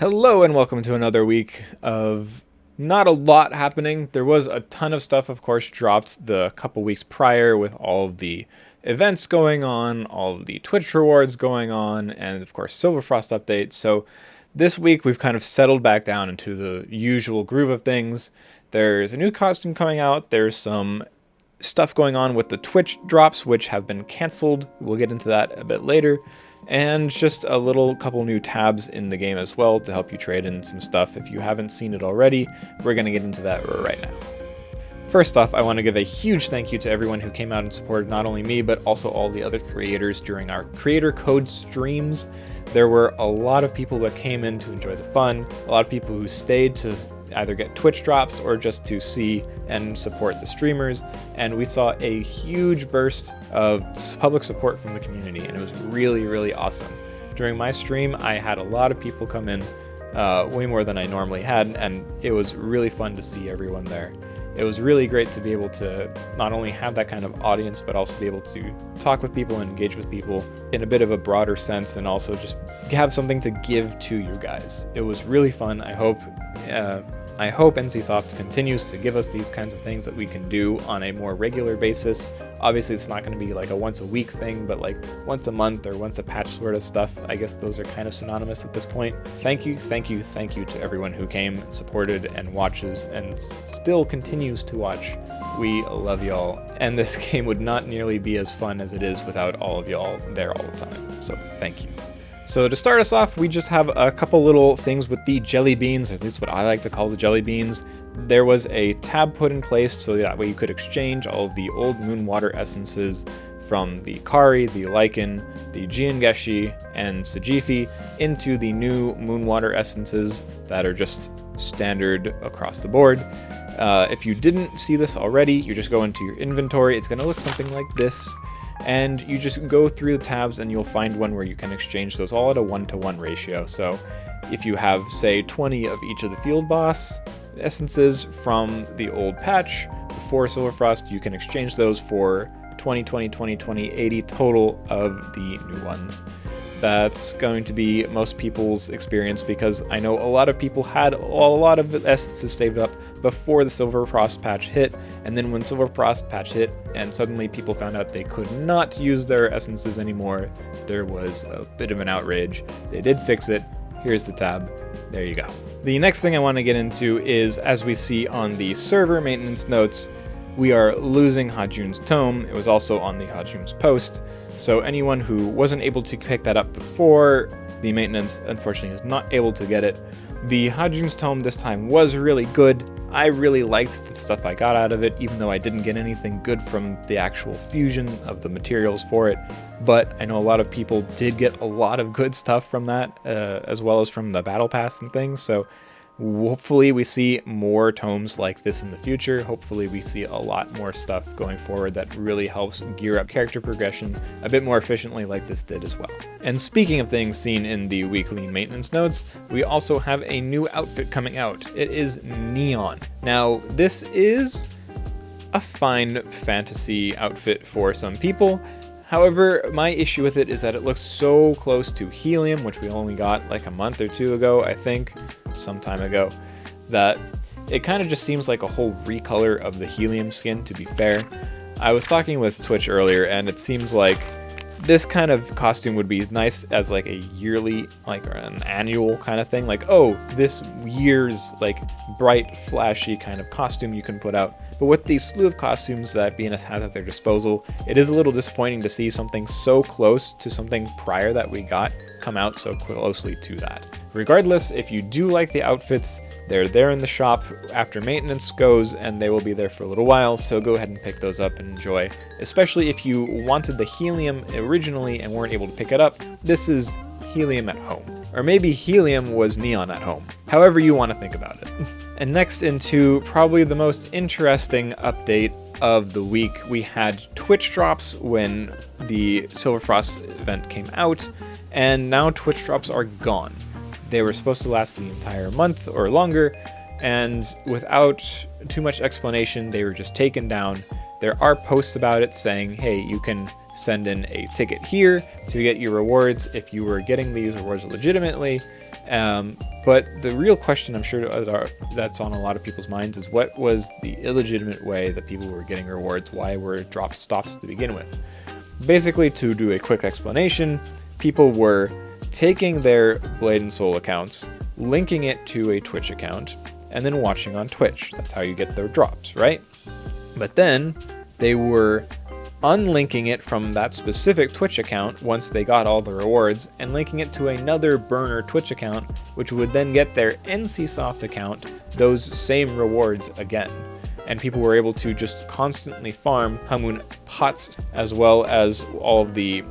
Hello and welcome to another week of not a lot happening. There was a ton of stuff, of course, dropped the couple weeks prior with all of the events going on, all of the Twitch rewards going on, and of course Silverfrost updates. So this week we've kind of settled back down into the usual groove of things. There's a new costume coming out. There's some stuff going on with the Twitch drops, which have been canceled. We'll get into that a bit later. And just a couple new tabs in the game as well to help you trade in some stuff. If you haven't seen it already, we're going to get into that right now. First off, I want to give a huge thank you to everyone who came out and supported not only me, but also all the other creators during our creator code streams. There were a lot of people that came in to enjoy the fun, a lot of people who stayed to either get Twitch drops or just to see and support the streamers, and we saw a huge burst of public support from the community, and it was really, really awesome. During my stream, I had a lot of people come in, way more than I normally had, and it was really fun to see everyone there. It was really great to be able to not only have that kind of audience, but also be able to talk with people and engage with people in a bit of a broader sense, and also just have something to give to you guys. It was really fun. I hope NCSoft continues to give us these kinds of things that we can do on a more regular basis. Obviously, it's not going to be like a once a week thing, but like once a month or once a patch sort of stuff. I guess those are kind of synonymous at this point. Thank you to everyone who came, supported, and watches, and still continues to watch. We love y'all, and this game would not nearly be as fun as it is without all of y'all there all the time. So thank you. So to start us off, we just have a couple little things with the jelly beans, or at least what I like to call the jelly beans. There was a tab put in place so that way you could exchange all of the old Moonwater essences from the Kari, the Lycan, the Jiangeshi, and Sajifi into the new Moonwater essences that are just standard across the board. If you didn't see this already, you just go into your inventory. It's going to look something like this. And you just go through the tabs and you'll find one where you can exchange those all at a 1-to-1 ratio. So if you have, say, 20 of each of the field boss essences from the old patch before Silverfrost, you can exchange those for 20, 20, 20, 20, 80 total of the new ones. That's going to be most people's experience because I know a lot of people had a lot of essences saved up before the Silverfrost patch hit, and then when Silverfrost patch hit and suddenly people found out they could not use their essences anymore, there was a bit of an outrage. They did fix it. Here's the tab. There you go. The next thing I want to get into is, as we see on the server maintenance notes, we are losing Hajoon's Tome. It was also on the Hajoon's post, so anyone who wasn't able to pick that up before the maintenance, unfortunately, is not able to get it. The Hajoon's Tome this time was really good. I really liked the stuff I got out of it, even though I didn't get anything good from the actual fusion of the materials for it. But I know a lot of people did get a lot of good stuff from that, as well as from the Battle Pass and things. So hopefully we see more tomes like this in the future. Hopefully we see a lot more stuff going forward that really helps gear up character progression a bit more efficiently like this did as well. And speaking of things seen in the weekly maintenance notes, we also have a new outfit coming out. It is Neon. Now, this is a fine fantasy outfit for some people. However, my issue with it is that it looks so close to Helium, which we only got like a month or two ago, I think, some time ago, that it kind of just seems like a whole recolor of the Helium skin, to be fair. I was talking with Twitch earlier, and it seems like this kind of costume would be nice as like a yearly, like an annual kind of thing. Like, oh, this year's like bright, flashy kind of costume you can put out. But with the slew of costumes that BNS has at their disposal, it is a little disappointing to see something so close to something prior that we got come out so closely to that. Regardless, if you do like the outfits, they're there in the shop after maintenance goes, and they will be there for a little while, so go ahead and pick those up and enjoy. Especially if you wanted the Helium originally and weren't able to pick it up, this is Helium at home. Or maybe Helium was Neon at home. However you want to think about it. And next into probably the most interesting update of the week, we had Twitch drops when the Silverfrost event came out, and now Twitch drops are gone. They were supposed to last the entire month or longer, and without too much explanation, they were just taken down. There are posts about it saying, hey, you can send in a ticket here to get your rewards if you were getting these rewards legitimately. But the real question I'm sure that's on a lot of people's minds is, what was the illegitimate way that people were getting rewards? Why were drops stops to begin with? Basically, to do a quick explanation, people were taking their Blade and Soul accounts, linking it to a Twitch account, and then watching on Twitch. That's how you get their drops, right? But then they were unlinking it from that specific Twitch account once they got all the rewards and linking it to another burner Twitch account, which would then get their NCSoft account those same rewards again. And people were able to just constantly farm Hajoon pots, as well as all of the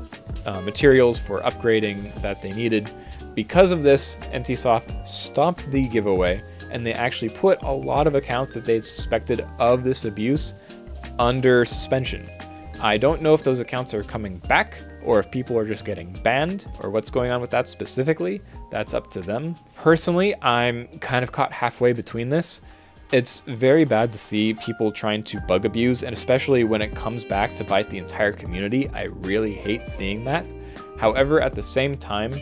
materials for upgrading that they needed. Because of this, NCSoft stopped the giveaway, and they actually put a lot of accounts that they suspected of this abuse under suspension. I don't know if those accounts are coming back, or if people are just getting banned, or what's going on with that specifically. That's up to them. Personally, I'm kind of caught halfway between this. It's very bad to see people trying to bug abuse, and especially when it comes back to bite the entire community. I really hate seeing that. However, at the same time,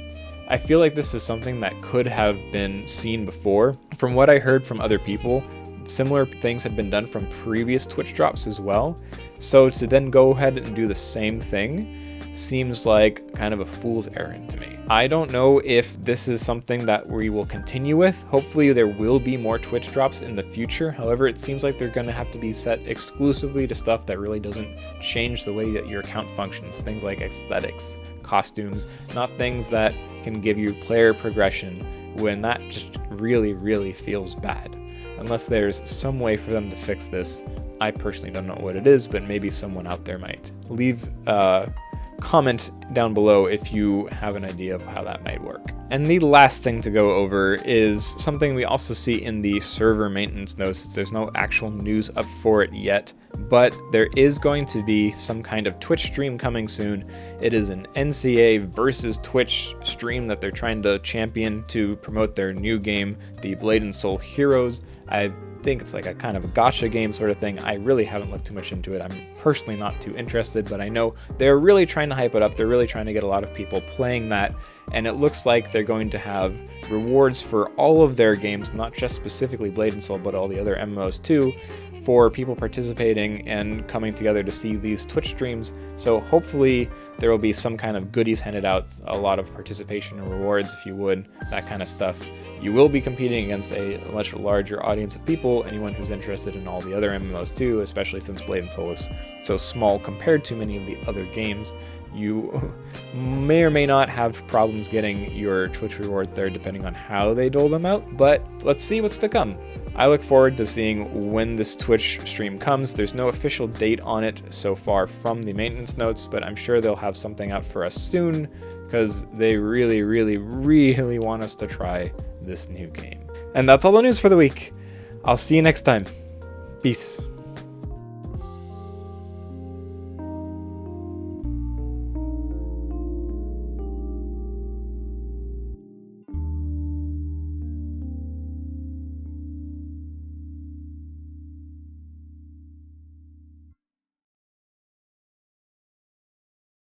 I feel like this is something that could have been seen before. From what I heard from other people, similar things had been done from previous Twitch drops as well. So to then go ahead and do the same thing seems like kind of a fool's errand to me. I don't know if this is something that we will continue with. Hopefully there will be more Twitch drops in the future. However, it seems like they're going to have to be set exclusively to stuff that really doesn't change the way that your account functions. Things like aesthetics, costumes, not things that can give you player progression, when that just really, really feels bad. Unless there's some way for them to fix this. I personally don't know what it is, but maybe someone out there might. Leave a comment down below if you have an idea of how that might work. And the last thing to go over is something we also see in the server maintenance notes. There's no actual news up for it yet, but there is going to be some kind of Twitch stream coming soon. It is an NCA versus Twitch stream that they're trying to champion to promote their new game, the Blade and Soul Heroes. I think it's like a kind of a gacha game sort of thing. I really haven't looked too much into it. I'm personally not too interested, but I know they're really trying to hype it up. They're really trying to get a lot of people playing that, and it looks like they're going to have rewards for all of their games, not just specifically Blade and Soul, but all the other MMOs too, for people participating and coming together to see these Twitch streams. So hopefully there will be some kind of goodies handed out, a lot of participation and rewards, if you would, that kind of stuff. You will be competing against a much larger audience of people, anyone who's interested in all the other MMOs too, especially since Blade and Soul is so small compared to many of the other games. You may or may not have problems getting your Twitch rewards there depending on how they dole them out, but let's see what's to come. I look forward to seeing when this Twitch stream comes. There's no official date on it so far from the maintenance notes, but I'm sure they'll have something out for us soon because they really, really, really want us to try this new game. And that's all the news for the week. I'll see you next time. Peace.